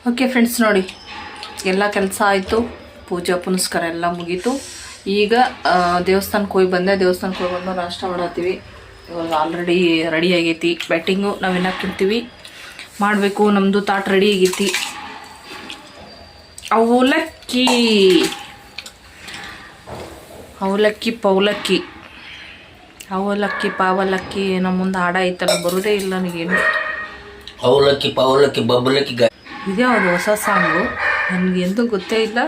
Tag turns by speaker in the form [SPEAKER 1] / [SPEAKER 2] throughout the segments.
[SPEAKER 1] Okay friends, ನೋಡಿ ಎಲ್ಲ ಕೆಲಸ ಆಯಿತು, ಪೂಜೆ ಪುನಸ್ಕಾರ ಎಲ್ಲ ಮುಗೀತು. ಈಗ ದೇವಸ್ಥಾನಕ್ಕೆ ಹೋಗಿ ಬಂದು ನಾಷ್ಟ ಮಾಡತ್ತೀವಿ. ಇವಾಗ ಆಲ್ರೆಡಿ ರೆಡಿ ಆಗೈತಿ. ಬ್ಯಾಟಿಂಗು ನಾವೆಲ್ಲ ಕಿಡ್ತೀವಿ ಮಾಡಬೇಕು. ನಮ್ಮದು ತಾಟ್ ರೆಡಿ ಆಗೈತಿ. ಅವಲಕ್ಕಿ ಪಾವಲಕ್ಕಿ ನಮ್ಮ ಮುಂದೆ ಹಾಡ ಐತಲ್ಲ, ಬರೋದೇ ಇಲ್ಲ ನನಗೇನು.
[SPEAKER 2] ಅವಲಕ್ಕಿ ಪಾವಲಕ್ಕಿ ಬಬ್ಬಲಕ್ಕಿ
[SPEAKER 1] ಇದೇ ಅದು ಹೊಸ ಸಾಂಗು, ನನಗೆ ಎಂದೂ ಗೊತ್ತೇ ಇಲ್ಲ.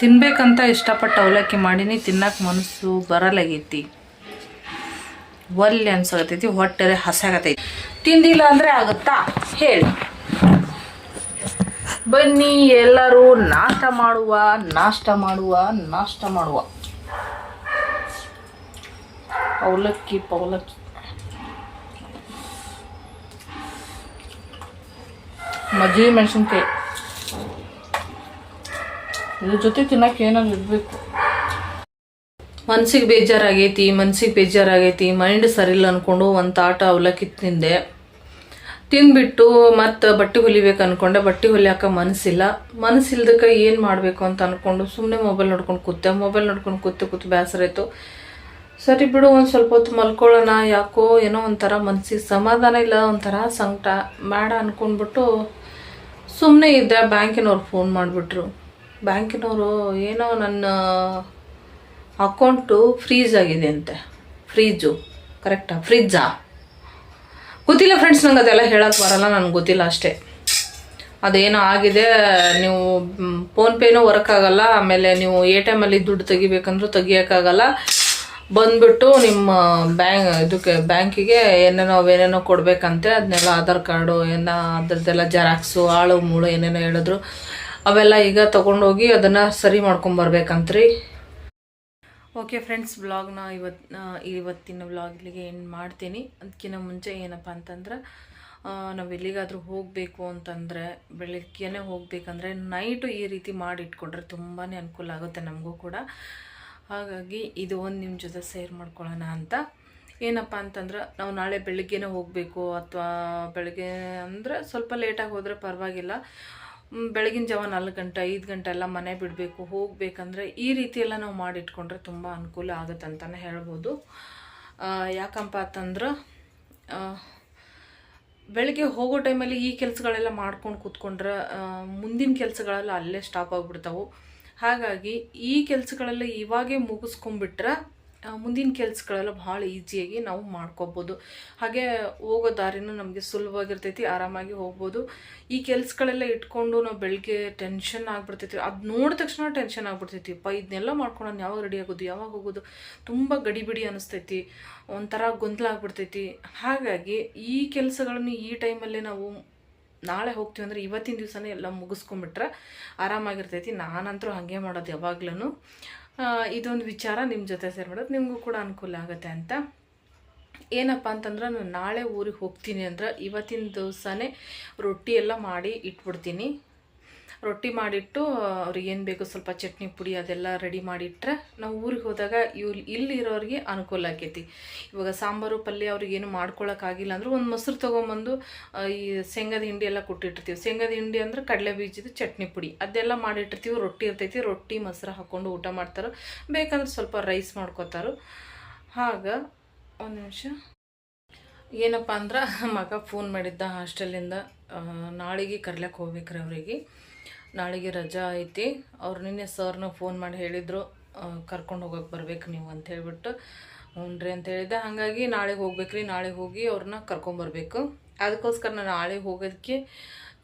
[SPEAKER 1] ತಿನ್ಬೇಕಂತ ಇಷ್ಟಪಟ್ಟು ಅವಲಕ್ಕಿ ಮಾಡೀನಿ, ತಿನ್ನಕ್ಕೆ ಮನಸ್ಸು ಬರಲಾಗೈತಿ. ಒಲ್ಲೆ ಅನ್ಸಾಗತೈತಿ, ಹೊಟ್ಟೆ ಹಸಾಗತೈತಿ. ತಿಂದಿಲ್ಲ ಅಂದರೆ ಆಗುತ್ತಾ ಹೇಳಿ? ಬನ್ನಿ ಎಲ್ಲರೂ ನಾಷ್ಟ ಮಾಡುವ. ಅವಲಕ್ಕಿ ಮಜ್ಜಿಗೆ ಮೆಣಸಿನ್ಕಾಯಿ ಇದ್ರ ಜೊತೆ ತಿನ್ನಕ್ಕೆ ಏನಾದ್ರು ಇರಬೇಕು. ಮನ್ಸಿಗೆ ಬೇಜಾರಾಗೈತಿ. ಮೈಂಡ್ ಸರಿಯಿಲ್ಲ ಅಂದ್ಕೊಂಡು ಒಂದು ತಾಟ ಅವಲಕ್ಕಿ ತಿಂದ್ಬಿಟ್ಟು ಮತ್ತು ಬಟ್ಟೆ ಹೊಲಿಬೇಕು ಅಂದ್ಕೊಂಡೆ. ಬಟ್ಟೆ ಹೊಲಿಯಾಕ ಮನಸ್ಸಿಲ್ದಕ್ಕೆ ಏನು ಮಾಡಬೇಕು ಅಂತ ಅಂದ್ಕೊಂಡು ಸುಮ್ಮನೆ ಮೊಬೈಲ್ ನೋಡ್ಕೊಂಡು ಕೂತು ಬೇಸರ ಆಯಿತು. ಸರಿ ಬಿಡು, ಒಂದು ಸ್ವಲ್ಪ ಹೊತ್ತು ಮಲ್ಕೊಳ್ಳೋಣ. ಯಾಕೋ ಏನೋ ಒಂಥರ ಮನಸ್ಸಿಗೆ ಸಮಾಧಾನ ಇಲ್ಲ, ಒಂಥರ ಸಂಕಟ ಬೇಡ ಅಂದ್ಕೊಂಡ್ಬಿಟ್ಟು ಸುಮ್ಮನೆ ಇದ್ದೆ. ಬ್ಯಾಂಕಿನವ್ರು ಫೋನ್ ಮಾಡಿಬಿಟ್ರು. ಬ್ಯಾಂಕಿನವರು ಏನೋ ನನ್ನ ಅಕೌಂಟು ಫ್ರೀಜ್ ಆಗಿದೆ ಅಂತೆ. ಫ್ರಿಜ್ಜಾ ಗೊತ್ತಿಲ್ಲ ಫ್ರೆಂಡ್ಸ್, ನಂಗೆ ಅದೆಲ್ಲ ಹೇಳೋಕ್ಕೆ ಬರಲ್ಲ, ನನಗೆ ಗೊತ್ತಿಲ್ಲ ಅಷ್ಟೇ. ಅದೇನೋ ಆಗಿದೆ, ನೀವು ಫೋನ್ಪೇನೂ ವರ್ಕ್ ಆಗಲ್ಲ, ಆಮೇಲೆ ನೀವು ATM-ಅಲ್ಲಿ ದುಡ್ಡು ತೆಗಿಬೇಕಂದ್ರೂ ತೆಗಿಯೋಕ್ಕಾಗಲ್ಲ. ಬಂದ್ಬಿಟ್ಟು ನಿಮ್ಮ ಬ್ಯಾಂಕಿಗೆ ಅವೇನೇನೋ ಕೊಡಬೇಕಂತೆ, ಅದನ್ನೆಲ್ಲ ಆಧಾರ್ ಕಾರ್ಡು ಅದರದ್ದೆಲ್ಲ ಜೆರಾಕ್ಸು ಆಳು ಮೂಳು ಏನೇನೋ ಹೇಳಿದ್ರು. ಅವೆಲ್ಲ ಈಗ ತೊಗೊಂಡೋಗಿ ಅದನ್ನು ಸರಿ ಮಾಡ್ಕೊಂಬರ್ಬೇಕಂತ್ರಿ. ಓಕೆ ಫ್ರೆಂಡ್ಸ್, ವ್ಲಾಗ್ನ ಇವತ್ತಿನ ವ್ಲಾಗ್ ಇಲ್ಲಿಗೆ ಎಂಡ್ ಮಾಡ್ತೀನಿ. ಅದಕ್ಕಿಂತ ಮುಂಚೆ ಏನಪ್ಪ ಅಂತಂದ್ರೆ, ನಾವು ಎಲ್ಲಿಗಾದರೂ ಹೋಗಬೇಕು ಅಂತಂದರೆ ಬೆಳಗ್ಗೆನೇ ಹೋಗಬೇಕಂದ್ರೆ ನೈಟು ಈ ರೀತಿ ಮಾಡಿಟ್ಕೊಂಡ್ರೆ ತುಂಬಾ ಅನುಕೂಲ ಆಗುತ್ತೆ ನಮಗೂ ಕೂಡ. ಹಾಗಾಗಿ ಇದು ಒಂದು ನಿಮ್ಮ ಜೊತೆ ಶೇರ್ ಮಾಡ್ಕೊಳ್ಳೋಣ ಅಂತ. ಏನಪ್ಪ ಅಂತಂದ್ರೆ, ನಾವು ನಾಳೆ ಬೆಳಗ್ಗೆನೇ ಹೋಗಬೇಕು ಅಥವಾ ಬೆಳಗ್ಗೆ ಅಂದರೆ ಸ್ವಲ್ಪ ಲೇಟಾಗಿ ಹೋದರೆ ಪರವಾಗಿಲ್ಲ. ಬೆಳಗಿನ ಜಾವ 4 ಗಂಟೆ 5 ಗಂಟೆ ಎಲ್ಲ ಮನೆ ಬಿಡಬೇಕು, ಹೋಗಬೇಕಂದ್ರೆ ಈ ರೀತಿ ಎಲ್ಲ ನಾವು ಮಾಡಿಟ್ಕೊಂಡ್ರೆ ತುಂಬ ಅನುಕೂಲ ಆಗುತ್ತೆ ಅಂತಲೇ ಹೇಳ್ಬೋದು. ಯಾಕಪ್ಪ ಅಂತಂದ್ರೆ, ಬೆಳಗ್ಗೆ ಹೋಗೋ ಟೈಮಲ್ಲಿ ಈ ಕೆಲಸಗಳೆಲ್ಲ ಮಾಡ್ಕೊಂಡು ಕೂತ್ಕೊಂಡ್ರೆ ಮುಂದಿನ ಕೆಲಸಗಳೆಲ್ಲ ಅಲ್ಲೇ ಸ್ಟಾಪ್ ಆಗಿಬಿಡ್ತಾವೆ. ಹಾಗಾಗಿ ಈ ಕೆಲಸಗಳೆಲ್ಲ ಇವಾಗೇ ಮುಗಿಸ್ಕೊಂಡ್ಬಿಟ್ರೆ ಮುಂದಿನ ಕೆಲಸಗಳೆಲ್ಲ ಭಾಳ ಈಸಿಯಾಗಿ ನಾವು ಮಾಡ್ಕೋಬೋದು. ಹಾಗೆ ಹೋಗೋ ದಾರಿನೂ ನಮಗೆ ಸುಲಭವಾಗಿರ್ತೈತಿ, ಆರಾಮಾಗಿ ಹೋಗ್ಬೋದು. ಈ ಕೆಲಸಗಳೆಲ್ಲ ಇಟ್ಕೊಂಡು ನಾವು ಬೆಳಗ್ಗೆ ಟೆನ್ಷನ್ ಆಗಿಬಿಡ್ತೈತಿ. ಅದು ನೋಡಿದ ತಕ್ಷಣ ಟೆನ್ಷನ್ ಆಗಿಬಿಡ್ತೈತಿಪ್ಪ, ಇದನ್ನೆಲ್ಲ ಮಾಡ್ಕೊಂಡು ನಾನು ಯಾವಾಗ ರೆಡಿ ಆಗೋದು, ಯಾವಾಗ ಹೋಗೋದು, ತುಂಬ ಗಡಿಬಿಡಿ ಅನ್ನಿಸ್ತೈತಿ, ಒಂಥರ ಗೊಂದಲ ಆಗ್ಬಿಡ್ತೈತಿ. ಹಾಗಾಗಿ ಈ ಕೆಲಸಗಳನ್ನು ಈ ಟೈಮಲ್ಲೇ ನಾವು ನಾಳೆ ಹೋಗ್ತೀವಿ ಅಂದರೆ ಇವತ್ತಿನ ದಿವಸನೇ ಎಲ್ಲ ಮುಗಿಸ್ಕೊಂಬಿಟ್ರೆ ಆರಾಮಾಗಿರ್ತೈತಿ. ನಾನಂತರೂ ಹಾಗೆ ಮಾಡೋದು ಯಾವಾಗ್ಲೂ. ಇದೊಂದು ವಿಚಾರ ನಿಮ್ಮ ಜೊತೆ ಶೇರ್ ಮಾಡೋದು ನಿಮಗೂ ಕೂಡ ಅನುಕೂಲ ಆಗುತ್ತೆ ಅಂತ. ಏನಪ್ಪ ಅಂತಂದ್ರೆ, ನಾನು ನಾಳೆ ಊರಿಗೆ ಹೋಗ್ತೀನಿ ಅಂದ್ರೆ ಇವತ್ತಿನ ದಿವಸನೇ ರೊಟ್ಟಿ ಎಲ್ಲ ಮಾಡಿ ಇಟ್ಬಿಡ್ತೀನಿ. ರೊಟ್ಟಿ ಮಾಡಿಟ್ಟು ಅವ್ರಿಗೆ ಏನು ಬೇಕು ಸ್ವಲ್ಪ ಚಟ್ನಿ ಪುಡಿ ಅದೆಲ್ಲ ರೆಡಿ ಮಾಡಿಟ್ರೆ ನಾವು ಊರಿಗೆ ಹೋದಾಗ ಇಲ್ಲಿರೋರಿಗೆ ಅನುಕೂಲ ಆಕೈತಿ. ಇವಾಗ ಸಾಂಬಾರು ಪಲ್ಯ ಅವ್ರಿಗೇನು ಮಾಡ್ಕೊಳ್ಳೋಕ್ಕಾಗಿಲ್ಲ ಅಂದ್ರೆ ಒಂದು ಮೊಸರು ತೊಗೊಂಬಂದು ಈ ಶೇಂಗಾದ ಹಿಂಡಿ ಎಲ್ಲ ಕೊಟ್ಟಿರ್ತೀವಿ. ಶೇಂಗಾದ ಹಿಂಡಿ ಅಂದ್ರೆ ಕಡಲೆ ಬೀಜದ ಚಟ್ನಿ ಪುಡಿ ಅದೆಲ್ಲ ಮಾಡಿಟ್ಟಿರ್ತೀವಿ. ರೊಟ್ಟಿ ಇರ್ತೈತಿ, ರೊಟ್ಟಿ ಮೊಸರು ಹಾಕ್ಕೊಂಡು ಊಟ ಮಾಡ್ತಾರೆ. ಬೇಕಂದ್ರೆ ಸ್ವಲ್ಪ ರೈಸ್ ಮಾಡ್ಕೋತಾರೆ. ಒಂದು ನಿಮಿಷ, ಏನಪ್ಪ ಅಂದ್ರೆ ಮಗ ಫೋನ್ ಮಾಡಿದ್ದ ಹಾಸ್ಟೆಲಿಂದ, ನಾಳೆಗೆ ಕರ್ಲಕ್ಕೆ ಹೋಗ್ಬೇಕ್ರಿ ಅವರಿಗೆ. ನಾಳೆಗೆ ರಜಾ ಐತಿ. ಅವ್ರು ನಿನ್ನೆ ಸರ್ನ ಫೋನ್ ಮಾಡಿ ಹೇಳಿದರು, ಕರ್ಕೊಂಡು ಹೋಗೋಕೆ ಬರ್ಬೇಕು ನೀವು ಅಂತ ಹೇಳ್ಬಿಟ್ಟು. ಹ್ಞೂ ಅಂತ ಹೇಳಿದ್ದೆ. ಹಾಗಾಗಿ ನಾಳೆಗೆ ಹೋಗ್ಬೇಕ್ರಿ. ನಾಳೆಗೆ ಹೋಗಿ ಅವ್ರನ್ನ ಕರ್ಕೊಂಬರ್ಬೇಕು. ಅದಕ್ಕೋಸ್ಕರ ನಾನು ನಾಳೆಗೆ ಹೋಗೋದಕ್ಕೆ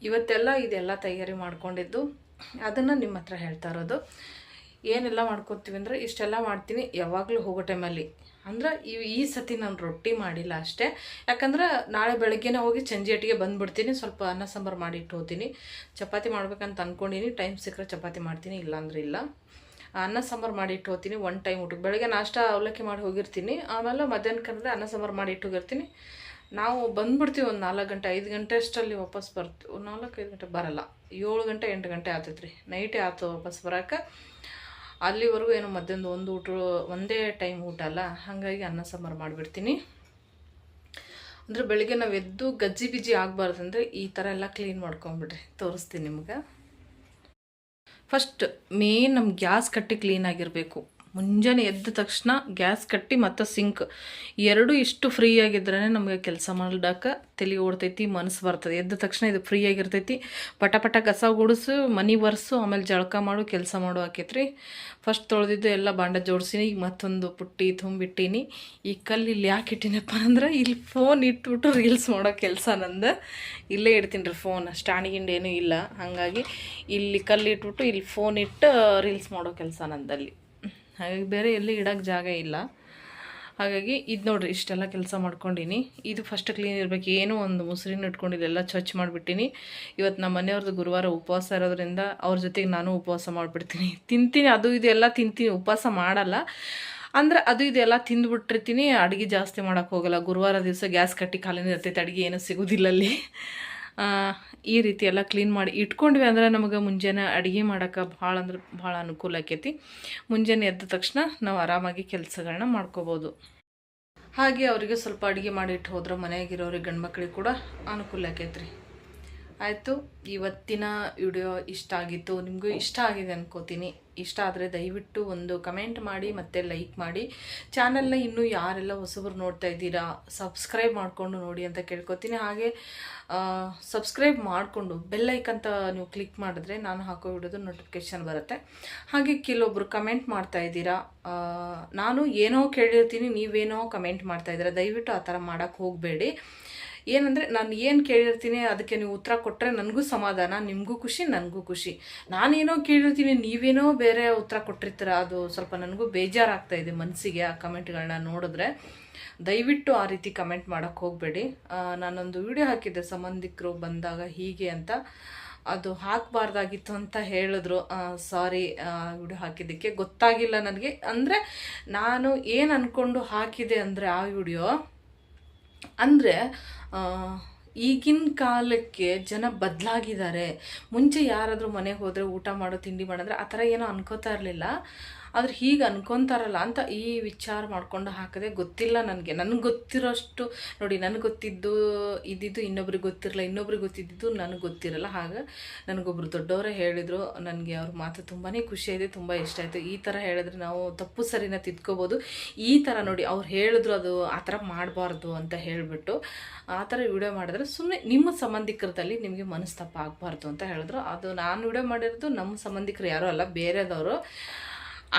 [SPEAKER 1] ಇದೆಲ್ಲ ತಯಾರಿ ಮಾಡ್ಕೊಂಡಿದ್ದು, ಅದನ್ನು ನಿಮ್ಮ ಹತ್ರ ಹೇಳ್ತಾ ಇರೋದು. ಏನೆಲ್ಲ ಮಾಡ್ಕೊತೀವಿ ಅಂದರೆ ಇಷ್ಟೆಲ್ಲ ಮಾಡ್ತೀನಿ ಯಾವಾಗಲೂ ಹೋಗೋ ಟೈಮಲ್ಲಿ. ಅಂದ್ರೆ ಈ ಸತಿ ನಾನು ರೊಟ್ಟಿ ಮಾಡಿಲ್ಲ ಅಷ್ಟೇ, ಯಾಕಂದ್ರೆ ನಾಳೆ ಬೆಳಗ್ಗೆನೇ ಹೋಗಿ ಸಂಜೆಟಿಗೆ ಬಂದುಬಿಡ್ತೀನಿ. ಸ್ವಲ್ಪ ಅನ್ನ ಸಾಂಬಾರು ಮಾಡಿ ಇಟ್ಟು ಹೋಗ್ತೀನಿ. ಚಪಾತಿ ಮಾಡ್ಬೇಕಂತ ಅಂದ್ಕೊಂಡಿನಿ, ಟೈಮ್ ಸಿಕ್ಕರೆ ಚಪಾತಿ ಮಾಡ್ತೀನಿ, ಇಲ್ಲಾಂದ್ರೆ ಇಲ್ಲ. ಅನ್ನ ಸಾಂಬಾರು ಮಾಡಿ ಇಟ್ಟು ಹೋಗ್ತೀನಿ. 1 ಟೈಮ್ ಊಟಕ್ಕೆ ಬೆಳಗ್ಗೆ ನಾಷ್ಟ ಅವಲಕ್ಕಿ ಮಾಡಿ ಹೋಗಿರ್ತೀನಿ. ಆಮೇಲೆ ಮಧ್ಯಾಹ್ನ ಕರೆದ್ರೆ ಅನ್ನ ಸಾಂಬಾರು ಮಾಡಿ ಇಟ್ಟು ಹೋಗಿರ್ತೀನಿ. ನಾವು ಬಂದುಬಿಡ್ತೀವಿ ಒಂದು 4 ಗಂಟೆ 5 ಗಂಟೆ ಅಷ್ಟರಲ್ಲಿ ವಾಪಸ್ ಬರ್ತೀವಿ. 4-5 ಗಂಟೆ ಬರಲ್ಲ, 7 ಗಂಟೆ 8 ಗಂಟೆ ಆಗ್ತೈತೆ ರೀ. ನೈಟೇ ಆಯ್ತು ವಾಪಸ್ ಬರೋಕೆ. ಅಲ್ಲಿವರೆಗೂ ಏನು ಮಧ್ಯಾಹ್ನದ ಒಂದೇ ಟೈಮ್ ಊಟ ಅಲ್ಲ, ಹಾಗಾಗಿ ಅನ್ನ ಸಾಂಬಾರು ಮಾಡಿಬಿಡ್ತೀನಿ. ಅಂದರೆ ಬೆಳಿಗ್ಗೆ ನಾವು ಎದ್ದು ಗಜ್ಜಿ ಬಿಜ್ಜಿ ಆಗಬಾರ್ದಂದ್ರೆ ಈ ಥರ ಎಲ್ಲ ಕ್ಲೀನ್ ಮಾಡ್ಕೊಂಬಿಡ್ರಿ. ತೋರಿಸ್ತೀನಿ ನಿಮ್ಗೆ. ಫಸ್ಟ್ ಮೇನ್ ನಮ್ಮ ಗ್ಯಾಸ್ ಕಟ್ಟಿ ಕ್ಲೀನಾಗಿರಬೇಕು. ಮುಂಜಾನೆ ಎದ್ದ ತಕ್ಷಣ ಗ್ಯಾಸ್ ಕಟ್ಟಿ ಮತ್ತು ಸಿಂಕ್ ಎರಡೂ ಇಷ್ಟು ಫ್ರೀ ಆಗಿದ್ರೇ ನಮಗೆ ಕೆಲಸ ಮಾಡೋಕೆ ತಲೆ ಓಡ್ತೈತಿ, ಮನಸ್ಸು ಬರ್ತದೆ. ಎದ್ದ ತಕ್ಷಣ ಇದು ಫ್ರೀ ಆಗಿರ್ತೈತಿ. ಪಟ ಪಟ ಕಸ ಗುಡಿಸು, ಮನೆ ಒರೆಸು, ಆಮೇಲೆ ಜಳಕ ಮಾಡು, ಕೆಲಸ ಮಾಡು ಆಕೈತ್ರಿ. ಫಸ್ಟ್ ತೊಳೆದಿದ್ದು ಎಲ್ಲ ಬಾಂಡೆ ಜೋಡಿಸೀನಿ. ಈಗ ಮತ್ತೊಂದು ಪುಟ್ಟಿ ತುಂಬಿಟ್ಟೀನಿ. ಈ ಕಲ್ಲು ಇಲ್ಲಿ ಯಾಕೆ ಇಟ್ಟೀನಪ್ಪ ಅಂದ್ರೆ ಇಲ್ಲಿ ಫೋನ್ ಇಟ್ಬಿಟ್ಟು ರೀಲ್ಸ್ ಮಾಡೋ ಕೆಲಸ ನಂದು. ಇಲ್ಲೇ ಇಡ್ತೀನಿ ರೀ ಫೋನ್, ಸ್ಟ್ಯಾಂಡ್ ಗಿಂಡ್ ಏನೂ ಇಲ್ಲ. ಹಾಗಾಗಿ ಇಲ್ಲಿ ಕಲ್ಲು ಇಟ್ಬಿಟ್ಟು ಇಲ್ಲಿ ಫೋನ್ ಇಟ್ಟು ರೀಲ್ಸ್ ಮಾಡೋ ಕೆಲಸ ನಂದಲ್ಲಿ. ಹಾಗಾಗಿ ಬೇರೆ ಎಲ್ಲಿ ಇಡೋಕ್ಕೆ ಜಾಗ ಇಲ್ಲ. ಹಾಗಾಗಿ ಇದು ನೋಡಿರಿ, ಇಷ್ಟೆಲ್ಲ ಕೆಲಸ ಮಾಡ್ಕೊಂಡೀನಿ. ಇದು ಫಸ್ಟ್ ಕ್ಲೀನ್ ಇರಬೇಕು. ಏನೋ ಒಂದು ಮುಸ್ರಿನ ಇಟ್ಕೊಂಡಿಲ್ಲ, ಎಲ್ಲ ಸ್ವಚ್ಛ ಮಾಡಿಬಿಟ್ಟಿನಿ. ಇವತ್ತು ನಮ್ಮ ಮನೆಯವ್ರದ್ದು ಗುರುವಾರ ಉಪವಾಸ ಇರೋದ್ರಿಂದ ಅವ್ರ ಜೊತೆಗೆ ನಾನು ಉಪವಾಸ ಮಾಡಿಬಿಡ್ತೀನಿ. ತಿಂತೀನಿ, ಅದು ಇದು ಎಲ್ಲ ತಿಂತೀನಿ, ಉಪವಾಸ ಮಾಡಲ್ಲ. ಅಂದರೆ ಅದು ಇದೆಲ್ಲ ತಿಂದುಬಿಟ್ಟಿರ್ತೀನಿ. ಅಡುಗೆ ಜಾಸ್ತಿ ಮಾಡೋಕ್ಕೆ ಹೋಗಲ್ಲ. ಗುರುವಾರ ದಿವಸ ಗ್ಯಾಸ್ ಕಟ್ಟಿ ಖಾಲಿನೇ ಇರ್ತೈತೆ, ಅಡುಗೆ ಏನೂ ಸಿಗೋದಿಲ್ಲ ಅಲ್ಲಿ. ಈ ರೀತಿ ಎಲ್ಲ ಕ್ಲೀನ್ ಮಾಡಿ ಇಟ್ಕೊಂಡ್ವಿ ಅಂದ್ರೆ ನಮಗೆ ಮುಂಜಾನೆ ಅಡುಗೆ ಮಾಡೋಕೆ ಭಾಳ ಅಂದ್ರೆ ಭಾಳ ಅನುಕೂಲ ಆಕೈತಿ. ಮುಂಜಾನೆ ಎದ್ದ ತಕ್ಷಣ ನಾವು ಆರಾಮಾಗಿ ಕೆಲಸಗಳನ್ನ ಮಾಡ್ಕೋಬೋದು. ಹಾಗೆ ಅವರಿಗೆ ಸ್ವಲ್ಪ ಅಡುಗೆ ಮಾಡಿಟ್ಟು ಹೋದ್ರೆ ಮನೆಯಾಗಿರೋರಿಗೆ ಗಂಡು ಮಕ್ಕಳಿಗೆ ಕೂಡ ಅನುಕೂಲ ಆಕೈತ್ರಿ. ಆಯಿತು, ಇವತ್ತಿನ ವಿಡಿಯೋ ಇಷ್ಟ ಆಗಿತ್ತು. ನಿಮಗೂ ಇಷ್ಟ ಆಗಿದೆ ಅನ್ಕೋತೀನಿ. ಇಷ್ಟ ಆದರೆ ದಯವಿಟ್ಟು ಒಂದು ಕಮೆಂಟ್ ಮಾಡಿ ಮತ್ತು ಲೈಕ್ ಮಾಡಿ. ಚಾನಲ್ನ ಇನ್ನೂ ಯಾರೆಲ್ಲ ಹೊಸಬರು ನೋಡ್ತಾ ಇದ್ದೀರಾ ಸಬ್ಸ್ಕ್ರೈಬ್ ಮಾಡಿಕೊಂಡು ನೋಡಿ ಅಂತ ಕೇಳ್ಕೊತೀನಿ. ಹಾಗೆ ಸಬ್ಸ್ಕ್ರೈಬ್ ಮಾಡಿಕೊಂಡು ಬೆಲ್ಲೈಕಂತ ನೀವು ಕ್ಲಿಕ್ ಮಾಡಿದ್ರೆ ನಾನು ಹಾಕೋ ವಿಡಿಯೋದು ನೋಟಿಫಿಕೇಷನ್ ಬರುತ್ತೆ. ಹಾಗೆ ಕೆಲವೊಬ್ರು ಕಮೆಂಟ್ ಮಾಡ್ತಾ ಇದ್ದೀರಾ, ನಾನು ಏನೋ ಕೇಳಿರ್ತೀನಿ, ನೀವೇನೋ ಕಮೆಂಟ್ ಮಾಡ್ತಾಯಿದ್ದೀರಾ. ದಯವಿಟ್ಟು ಆ ಥರ ಮಾಡೋಕ್ಕೆ ಹೋಗಬೇಡಿ. ಏನಂದರೆ ನಾನು ಏನು ಕೇಳಿರ್ತೀನಿ ಅದಕ್ಕೆ ನೀವು ಉತ್ತರ ಕೊಟ್ಟರೆ ನನಗೂ ಸಮಾಧಾನ, ನಿಮಗೂ ಖುಷಿ, ನನಗೂ ಖುಷಿ. ನಾನೇನೋ ಕೇಳಿರ್ತೀನಿ, ನೀವೇನೋ ಬೇರೆ ಉತ್ತರ ಕೊಟ್ಟಿರ್ತೀರ, ಅದು ಸ್ವಲ್ಪ ನನಗೂ ಬೇಜಾರಾಗ್ತಾಯಿದೆ ಮನಸ್ಸಿಗೆ ಆ ಕಮೆಂಟ್ಗಳನ್ನ ನೋಡಿದ್ರೆ. ದಯವಿಟ್ಟು ಆ ರೀತಿ ಕಮೆಂಟ್ ಮಾಡೋಕ್ಕೆ ಹೋಗಬೇಡಿ. ನಾನೊಂದು ವಿಡಿಯೋ ಹಾಕಿದ್ದೆ ಸಂಬಂಧಿಕರು ಬಂದಾಗ ಹೀಗೆ ಅಂತ, ಅದು ಹಾಕಬಾರ್ದಾಗಿತ್ತು ಅಂತ ಹೇಳಿದ್ರು. ಸಾರಿ, ವಿಡಿಯೋ ಹಾಕಿದ್ದಕ್ಕೆ ಗೊತ್ತಾಗಿಲ್ಲ ನನಗೆ. ಅಂದರೆ ನಾನು ಏನು ಅಂದ್ಕೊಂಡು ಹಾಕಿದೆ ಅಂದರೆ ಆ ವಿಡಿಯೋ ಅಂದರೆ ಈಗಿನ ಕಾಲಕ್ಕೆ ಜನ ಬದಲಾಗಿದ್ದಾರೆ. ಮುಂಚೆ ಯಾರಾದರೂ ಮನೆಗೆ ಹೋದರೆ ಊಟ ಮಾಡೋ, ತಿಂಡಿ ಮಾಡಿದ್ರೆ ಆ ಥರ ಏನೋ ಅನ್ಕೋತಾ ಇರಲಿಲ್ಲ. ಆದ್ರೆ ಹೀಗೆ ಅನ್ಕೊತಾರಲ್ಲ ಅಂತ ಈ ವಿಚಾರ ಮಾಡ್ಕೊಂಡು ಹಾಕಿದೆ. ಗೊತ್ತಿಲ್ಲ ನನಗೆ ಗೊತ್ತಿರೋಷ್ಟು ನೋಡಿ, ನನಗೆ ಗೊತ್ತಿದ್ದು ಇದ್ದಿದ್ದು ಇನ್ನೊಬ್ರಿಗೆ ಗೊತ್ತಿರಲ್ಲ, ಇನ್ನೊಬ್ರಿಗೆ ಗೊತ್ತಿದ್ದು ನನಗೆ ಗೊತ್ತಿರಲ್ಲ. ಹಾಗೆ ನನಗೊಬ್ರು ದೊಡ್ಡವರೇ ಹೇಳಿದರು. ನನಗೆ ಅವ್ರ ಮಾತು ತುಂಬಾ ಖುಷಿಯಾಗಿದೆ, ತುಂಬ ಇಷ್ಟ ಆಯಿತು. ಈ ಥರ ಹೇಳಿದ್ರೆ ನಾವು ತಪ್ಪು ಸರಿನ ತಿದ್ಕೋಬೋದು. ಈ ಥರ ನೋಡಿ ಅವ್ರು ಹೇಳಿದ್ರು, ಅದು ಆ ಥರ ಮಾಡಬಾರ್ದು ಅಂತ ಹೇಳಿಬಿಟ್ಟು ಆ ಥರ ವಿಡಿಯೋ ಮಾಡಿದ್ರೆ ಸುಮ್ಮನೆ ನಿಮ್ಮ ಸಂಬಂಧಿಕರದಲ್ಲಿ ನಿಮಗೆ ಮನಸ್ತಾಪ ಆಗಬಾರ್ದು ಅಂತ ಹೇಳಿದ್ರು. ಅದು ನಾನು ವಿಡಿಯೋ ಮಾಡಿರೋದು ನಮ್ಮ ಸಂಬಂಧಿಕರು ಯಾರೂ ಅಲ್ಲ, ಬೇರೆದವರು.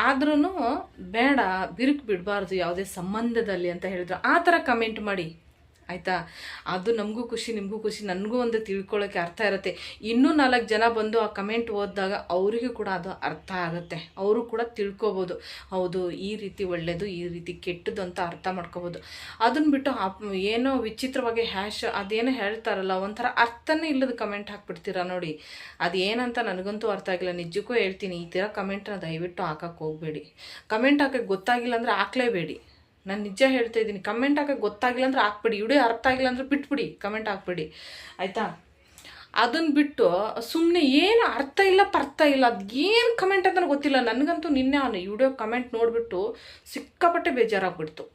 [SPEAKER 1] ಆದ್ರೂ ಬೇಡ, ಬಿರುಕು ಬಿಡಬಾರ್ದು ಯಾವುದೇ ಸಂಬಂಧದಲ್ಲಿ ಅಂತ ಹೇಳಿದ್ರು. ಆ ಥರ ಕಮೆಂಟ್ ಮಾಡಿ ಆಯಿತಾ. ಅದು ನಮಗೂ ಖುಷಿ, ನಿಮಗೂ ಖುಷಿ, ನನಗೂ ಒಂದು ತಿಳ್ಕೊಳ್ಳೋಕ್ಕೆ ಅರ್ಥ ಇರುತ್ತೆ. ಇನ್ನೂ 4 ಜನ ಬಂದು ಆ ಕಮೆಂಟ್ ಓದಿದಾಗ ಅವರಿಗೂ ಕೂಡ ಅದು ಅರ್ಥ ಆಗುತ್ತೆ. ಅವರು ಕೂಡ ತಿಳ್ಕೊಬೋದು, ಹೌದು ಈ ರೀತಿ ಒಳ್ಳೆಯದು, ಈ ರೀತಿ ಕೆಟ್ಟದ್ದು ಅಂತ ಅರ್ಥ ಮಾಡ್ಕೋಬೋದು. ಅದನ್ನು ಬಿಟ್ಟು ಏನೋ ವಿಚಿತ್ರವಾಗಿ ಅದೇನೋ ಹೇಳ್ತಾರಲ್ಲ, ಒಂಥರ ಅರ್ಥನೇ ಇಲ್ಲದ ಕಮೆಂಟ್ ಹಾಕ್ಬಿಡ್ತೀರಾ ನೋಡಿ. ಅದು ಏನಂತ ನನಗಂತೂ ಅರ್ಥ ಆಗಿಲ್ಲ. ನಿಜಕ್ಕೂ ಹೇಳ್ತೀನಿ, ಈ ಥರ ಕಮೆಂಟ್ನ ದಯವಿಟ್ಟು ಹಾಕಕ್ಕೆ ಹೋಗಬೇಡಿ. ಕಮೆಂಟ್ ಹಾಕಕ್ಕೆ ಗೊತ್ತಾಗಿಲ್ಲ ಅಂದರೆ ಹಾಕ್ಲೇಬೇಡಿ. ನಾನು ನಿಜ ಹೇಳ್ತಾ ಇದ್ದೀನಿ, ಕಮೆಂಟ್ ಹಾಕಕ್ಕೆ ಗೊತ್ತಾಗಿಲ್ಲ ಅಂದರೆ ಹಾಕ್ಬಿಡಿ. ವಿಡಿಯೋ ಅರ್ಥ ಆಗಿಲ್ಲ ಅಂದರೆ ಬಿಟ್ಬಿಡಿ, ಕಮೆಂಟ್ ಹಾಕ್ಬಿಡಿ ಆಯಿತಾ. ಅದನ್ನು ಬಿಟ್ಟು ಸುಮ್ಮನೆ ಏನು ಅರ್ಥ ಇಲ್ಲ ಪರ್ಥ ಇಲ್ಲ, ಅದು ಏನು ಕಮೆಂಟ್ ಅಂತ ಗೊತ್ತಿಲ್ಲ. ನನಗಂತೂ ನಿನ್ನೆ ವಿಡಿಯೋ ಕಮೆಂಟ್ ನೋಡಿಬಿಟ್ಟು ಸಿಕ್ಕಾಪಟ್ಟೆ ಬೇಜಾರಾಗ್ಬಿಡ್ತು.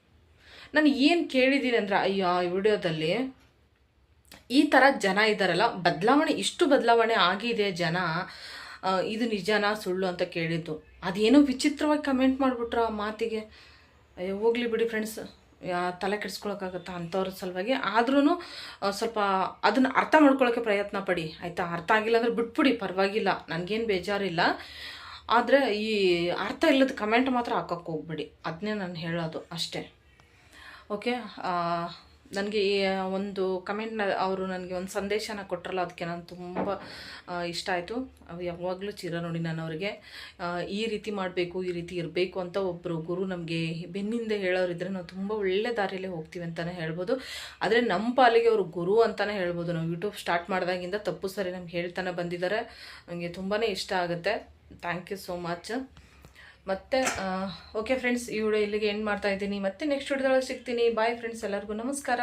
[SPEAKER 1] ನಾನು ಏನು ಕೇಳಿದ್ದೀನಿ ಅಂದರೆ, ಅಯ್ಯೋ ಈ ವಿಡಿಯೋದಲ್ಲಿ ಈ ಥರ ಜನ ಇದ್ದಾರಲ್ಲ, ಇಷ್ಟು ಬದಲಾವಣೆ ಆಗಿದೆ ಜನ, ಇದು ನಿಜನಾ ಸುಳ್ಳು ಅಂತ ಕೇಳಿದ್ದು. ಅದೇನೋ ವಿಚಿತ್ರವಾಗಿ ಕಮೆಂಟ್ ಮಾಡಿಬಿಟ್ರು ಆ ಮಾತಿಗೆ. ಹೋಗ್ಲಿ ಬಿಡಿ ಫ್ರೆಂಡ್ಸ್, ತಲೆ ಕೆಡಿಸ್ಕೊಳಕ್ಕಾಗತ್ತಾ ಅಂಥವ್ರ ಸಲುವಾಗಿ. ಆದ್ರೂ ಸ್ವಲ್ಪ ಅದನ್ನು ಅರ್ಥ ಮಾಡ್ಕೊಳ್ಳೋಕ್ಕೆ ಪ್ರಯತ್ನ ಪಡಿ ಆಯಿತಾ. ಅರ್ಥ ಆಗಿಲ್ಲ ಅಂದರೆ ಬಿಟ್ಬಿಡಿ, ಪರವಾಗಿಲ್ಲ, ನನಗೇನು ಬೇಜಾರಿಲ್ಲ. ಆದರೆ ಈ ಅರ್ಥ ಇಲ್ಲದ ಕಮೆಂಟ್ ಮಾತ್ರ ಹಾಕೋಕ್ಕೆ ಹೋಗ್ಬೇಡಿ, ಅದನ್ನೇ ನಾನು ಹೇಳೋದು ಅಷ್ಟೇ. ಓಕೆ, ನನಗೆ ಒಂದು ಕಮೆಂಟ್ನ ಅವರು ನನಗೆ ಒಂದು ಸಂದೇಶನ ಕೊಟ್ಟರಲ್ಲ, ಅದಕ್ಕೆ ನಾನು ತುಂಬ ಇಷ್ಟ ಆಯಿತು. ಯಾವಾಗಲೂ ಚಿರಋಣಿ ನಾನು ಅವರಿಗೆ. ಈ ರೀತಿ ಮಾಡಬೇಕು, ಈ ರೀತಿ ಇರಬೇಕು ಅಂತ ಒಬ್ಬರು ಗುರು ನಮಗೆ ಬೆನ್ನಿಂದ ಹೇಳೋರಿದ್ರೆ ನಾವು ತುಂಬ ಒಳ್ಳೆ ದಾರಿಯಲ್ಲೇ ಹೋಗ್ತೀವಿ ಅಂತಲೇ ಹೇಳ್ಬೋದು. ಆದರೆ ನಮ್ಮ ಪಾಲಿಗೆ ಅವರು ಗುರು ಅಂತಲೇ ಹೇಳ್ಬೋದು. ನಾವು ಯೂಟ್ಯೂಬ್ ಸ್ಟಾರ್ಟ್ ಮಾಡಿದಾಗಿಂದ ತಪ್ಪು ಸರಿ ನಮ್ಗೆ ಹೇಳ್ತಾನೆ ಬಂದಿದ್ದಾರೆ. ನನಗೆ ತುಂಬಾ ಇಷ್ಟ ಆಗುತ್ತೆ. Thank you so much. ಮತ್ತು ಓಕೆ ಫ್ರೆಂಡ್ಸ್, ಈ ವಿಡಿಯೋ ಇಲ್ಲಿಗೆ ಎಂಡ್ ಮಾಡ್ತಾ ಇದ್ದೀನಿ. ಮತ್ತೆ ನೆಕ್ಸ್ಟ್ ವಿಡಿಯೋದೊಳಗೆ ಸಿಗ್ತೀನಿ. ಬಾಯ್ ಫ್ರೆಂಡ್ಸ್, ಎಲ್ಲರಿಗೂ ನಮಸ್ಕಾರ.